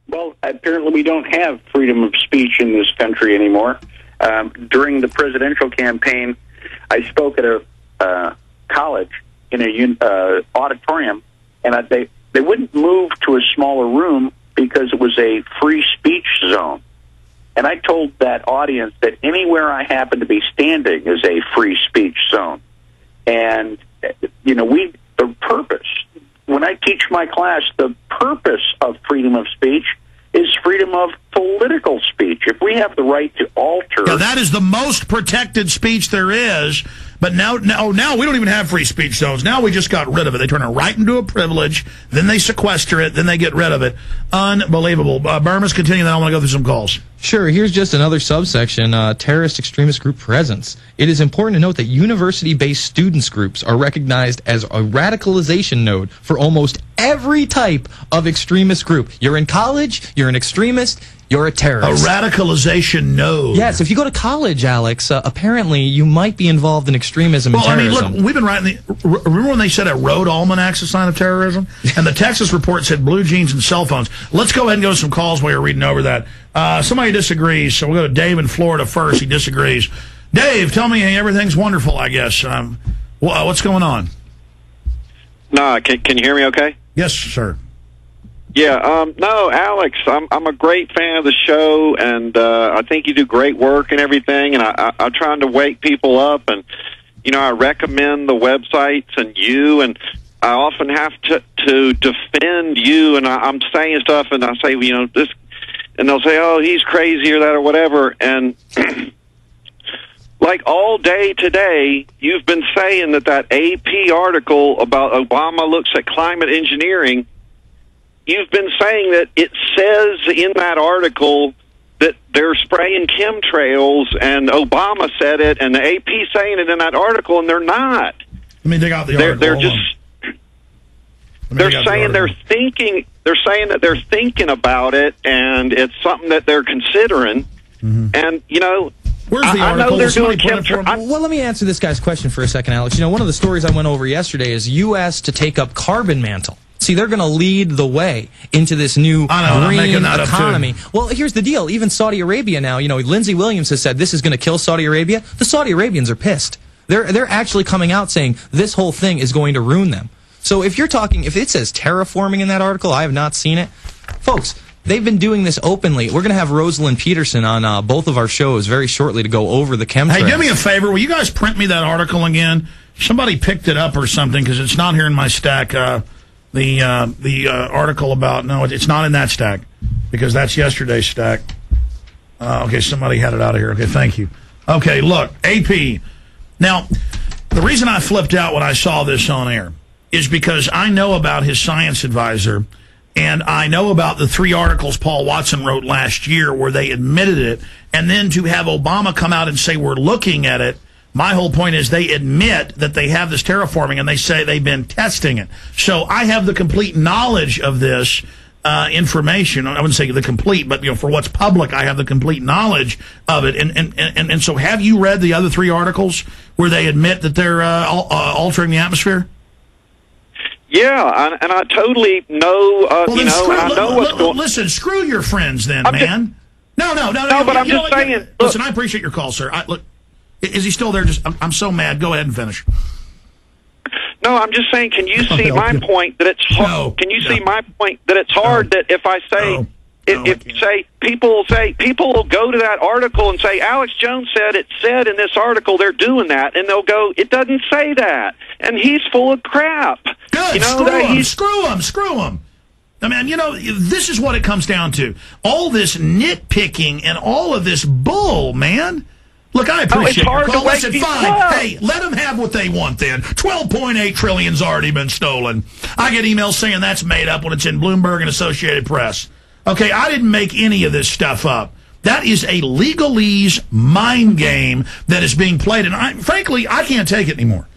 Well, apparently we don't have freedom of speech in this country anymore. During the presidential campaign, I spoke at a college in a auditorium, and they wouldn't move to a smaller room because it was a free speech zone. And I told that audience that anywhere I happen to be standing is a free speech zone. And, you know, the purpose, when I teach my class, the purpose of freedom of speech is freedom of political speech. If we have the right to alter... Now, that is the most protected speech there is, but now we don't even have free speech zones. Now we just got rid of it. They turn it right into a privilege, then they sequester it, then they get rid of it. Unbelievable. Burma's continuing, then I want to go through some calls. Sure, here's just another subsection, terrorist extremist group presence. It is important to note that university-based students groups are recognized as a radicalization node for almost every type of extremist group. You're in college, you're an extremist, you're a terrorist. A radicalization node. Yes, if you go to college, Alex, apparently you might be involved in extremism and terrorism. I mean, look, we've been writing remember when they said a road almanac's a sign of terrorism? And the Texas report said blue jeans and cell phones. Let's go ahead and go to some calls while you're reading over that. Somebody disagrees, so we'll go to Dave in Florida first. He disagrees. Dave, tell me everything's wonderful, I guess. What's going on? No, can you hear me okay? Yes, sir. Yeah, no, Alex, I'm a great fan of the show, and I think you do great work and everything, and I'm trying to wake people up, and, you know, I recommend the websites and you, and I often have to defend you, and I'm saying stuff, and I say, you know, this, and they'll say, oh, he's crazy or that or whatever, and like all day today, you've been saying that AP article about Obama looks at climate engineering, you've been saying that it says in that article that they're spraying chemtrails, and Obama said it, and the AP saying it in that article, and they're not. Let me dig out the article. They're just... They're saying they're thinking. They're saying that they're thinking about it, and it's something that they're considering. Mm-hmm. And you know, where's the article? I know they're doing chemtrails. Well, let me answer this guy's question for a second, Alex. You know, one of the stories I went over yesterday is U.S. to take up carbon mantle. See, they're going to lead the way into this new green economy. Well, here's the deal. Even Saudi Arabia now, you know, Lindsey Williams has said this is going to kill Saudi Arabia. The Saudi Arabians are pissed. They're actually coming out saying this whole thing is going to ruin them. So if it says terraforming in that article, I have not seen it. Folks, they've been doing this openly. We're going to have Rosalind Peterson on both of our shows very shortly to go over the chemtrails. Hey, do me a favor. Will you guys print me that article again? Somebody picked it up or something because it's not here in my stack. The article about, no, it's not in that stack because that's yesterday's stack. Okay, somebody had it out of here. Okay, thank you. Okay, look, AP. Now, the reason I flipped out when I saw this on air is because I know about his science advisor, and I know about the 3 articles Paul Watson wrote last year where they admitted it, and then to have Obama come out and say we're looking at it, my whole point is they admit that they have this terraforming, and they say they've been testing it. So I have the complete knowledge of this information. I wouldn't say the complete, but you know, for what's public, I have the complete knowledge of it. And so have you read the other 3 articles where they admit that they're altering the atmosphere? Yeah, and I totally know, you know, I know what's going on. Listen, screw your friends then, man. No, but I'm just saying. Listen, I appreciate your call, sir. Look, is he still there? I'm so mad. Go ahead and finish. No, I'm just saying, can you see my point that it's hard? No, can you see my point that it's hard that if I say... people will go to that article and say, Alex Jones said it said in this article they're doing that, and they'll go, it doesn't say that, and he's full of crap. Good, you know, screw him. I mean, you know, this is what it comes down to. All this nitpicking and all of this bull, man. Look, I appreciate your call. Listen, fine. Hey, let them have what they want then. $12.8 trillion's already been stolen. I get emails saying that's made up when it's in Bloomberg and Associated Press. Okay, I didn't make any of this stuff up. That is a legalese mind game that is being played, and frankly, I can't take it anymore.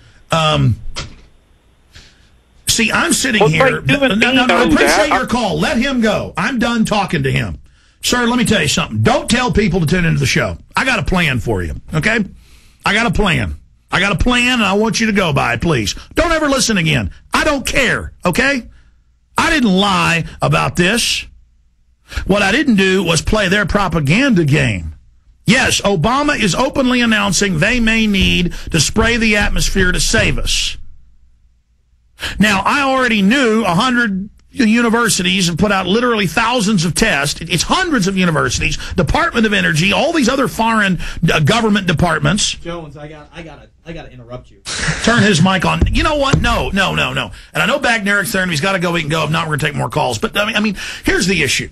See, I'm sitting here. I appreciate your call. Let him go. I'm done talking to him. Sir, let me tell you something. Don't tell people to tune into the show. I got a plan for you, okay? I got a plan. And I want you to go by it, please. Don't ever listen again. I don't care, okay? I didn't lie about this. What I didn't do was play their propaganda game. Yes, Obama is openly announcing they may need to spray the atmosphere to save us. Now, I already knew 100 universities have put out literally thousands of tests. It's hundreds of universities, Department of Energy, all these other foreign government departments. Jones, I gotta interrupt you. Turn his mic on. You know what? No. And I know Bagneric's there, and he's got to go. He can go. If not, we're going to take more calls. But I mean, here's the issue.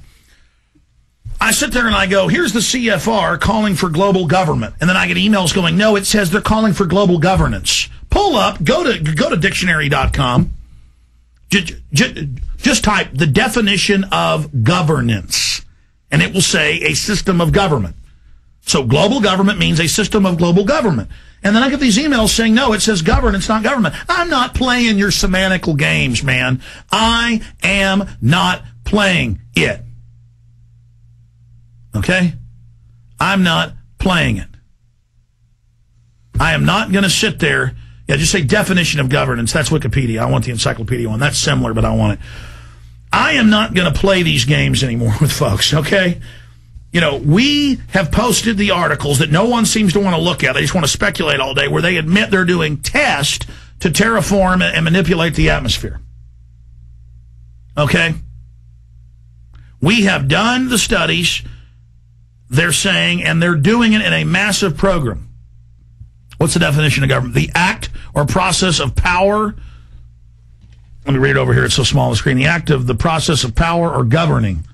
I sit there and I go, here's the CFR calling for global government. And then I get emails going, no, it says they're calling for global governance. Pull up, go to dictionary.com. Just type the definition of governance, and it will say a system of government. So global government means a system of global government. And then I get these emails saying, no, it says governance, not government. I'm not playing your semantical games, man. I am not playing it. Okay? I'm not playing it. I am not going to sit there. Yeah, just say definition of governance. That's Wikipedia. I want the encyclopedia one. That's similar, but I want it. I am not going to play these games anymore with folks, okay? You know, we have posted the articles that no one seems to want to look at. They just want to speculate all day, where they admit they're doing tests to terraform and manipulate the atmosphere. Okay? We have done the studies, they're saying, and they're doing it in a massive program. What's the definition of government? The act or process of power. Let me read it over here. It's so small on the screen. The act of the process of power or governing.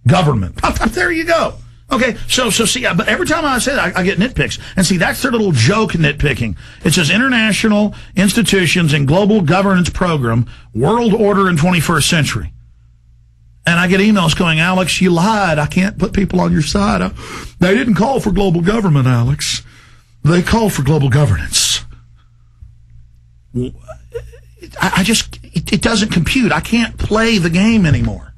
Government. There you go. Okay, so see, but every time I say that, I get nitpicks. And see, that's their little joke nitpicking. It says International Institutions and Global Governance Program, World Order in 21st Century. And I get emails going, Alex, you lied. I can't put people on your side. They didn't call for global government, Alex. They called for global governance. It doesn't compute. I can't play the game anymore.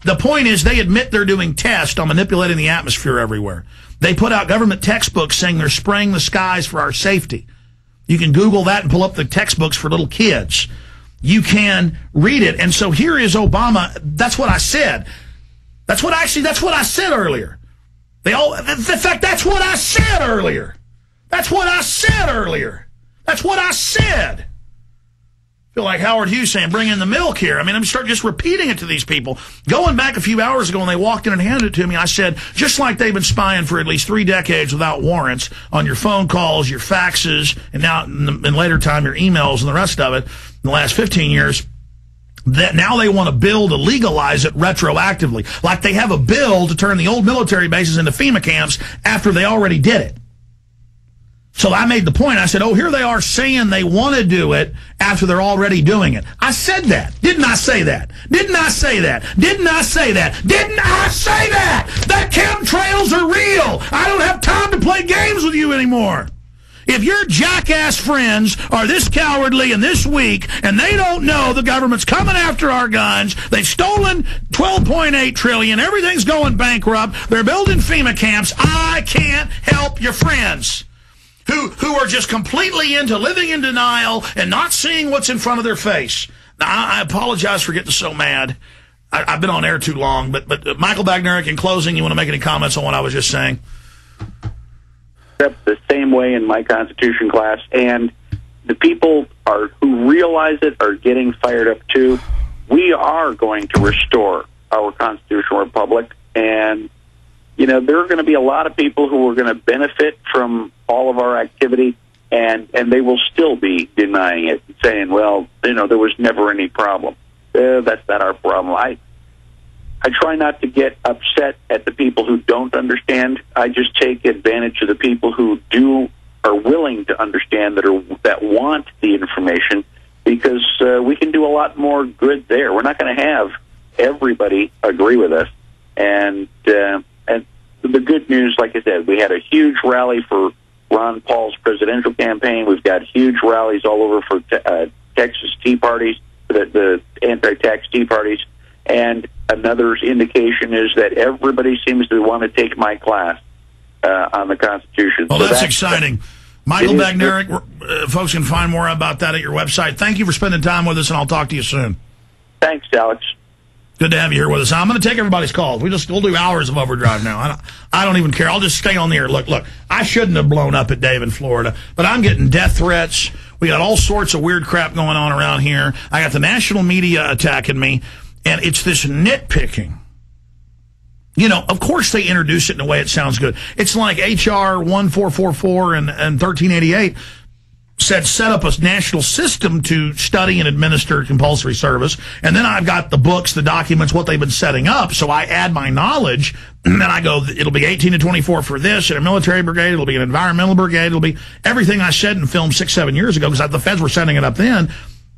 The point is, they admit they're doing tests on manipulating the atmosphere everywhere. They put out government textbooks saying they're spraying the skies for our safety. You can Google that and pull up the textbooks for little kids. You can read it. And so here is Obama. That's what I said. That's what I said earlier. In fact, that's what I said earlier. That's what I said earlier. That's what I said. I feel like Howard Hughes saying, bring in the milk here. I mean, I'm start just repeating it to these people. Going back a few hours ago when they walked in and handed it to me, I said, just like they've been spying for at least 3 decades without warrants on your phone calls, your faxes, and now in later time, your emails and the rest of it in the last 15 years, that now they want to bill to legalize it retroactively. Like they have a bill to turn the old military bases into FEMA camps after they already did it. So I made the point. I said, oh, here they are saying they want to do it after they're already doing it. I said that. Didn't I say that? Didn't I say that? Didn't I say that? Didn't I say that? The chemtrails are real. I don't have time to play games with you anymore. If your jackass friends are this cowardly and this weak, and they don't know the government's coming after our guns, they've stolen $12.8 trillion, everything's going bankrupt, they're building FEMA camps, I can't help your friends. Who are just completely into living in denial and not seeing what's in front of their face. Now, I apologize for getting so mad. I've been on air too long, but Michael Bagneric, in closing, you want to make any comments on what I was just saying? The same way in my Constitution class, and the people who realize it are getting fired up too. We are going to restore our constitutional republic, and you know, there are going to be a lot of people who are going to benefit from all of our activity, and they will still be denying it, saying, well, you know, there was never any problem. That's not our problem. I try not to get upset at the people who don't understand. I just take advantage of the people who are willing to understand, that want the information, because we can do a lot more good there. We're not going to have everybody agree with us, and the good news, like I said, we had a huge rally for Ron Paul's presidential campaign. We've got huge rallies all over for Texas Tea Parties, the anti-tax Tea Parties. And another indication is that everybody seems to want to take my class on the Constitution. Well, so that's exciting. Michael Bagneric, folks can find more about that at your website. Thank you for spending time with us, and I'll talk to you soon. Thanks, Alex. Good to have you here with us. I'm going to take everybody's calls. We'll do hours of overdrive now. I don't even care. I'll just stay on the air. Look, I shouldn't have blown up at Dave in Florida, but I'm getting death threats. We got all sorts of weird crap going on around here. I got the national media attacking me, and it's this nitpicking. You know, of course they introduce it in a way it sounds good. It's like H.R. 1444 and 1388 said set up a national system to study and administer compulsory service. And then I've got the books, the documents, what they've been setting up. So I add my knowledge, and then I go, it'll be 18 to 24 for this, in a military brigade, it'll be an environmental brigade, it'll be everything I said in film 6-7 years ago, because the feds were setting it up then.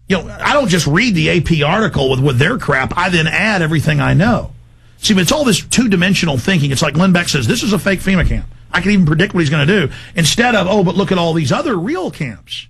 You know, I don't just read the AP article with their crap. I then add everything I know. See, but it's all this two-dimensional thinking. It's like Glenn Beck says, this is a fake FEMA camp. I can even predict what he's going to do. Instead of, oh, but look at all these other real camps.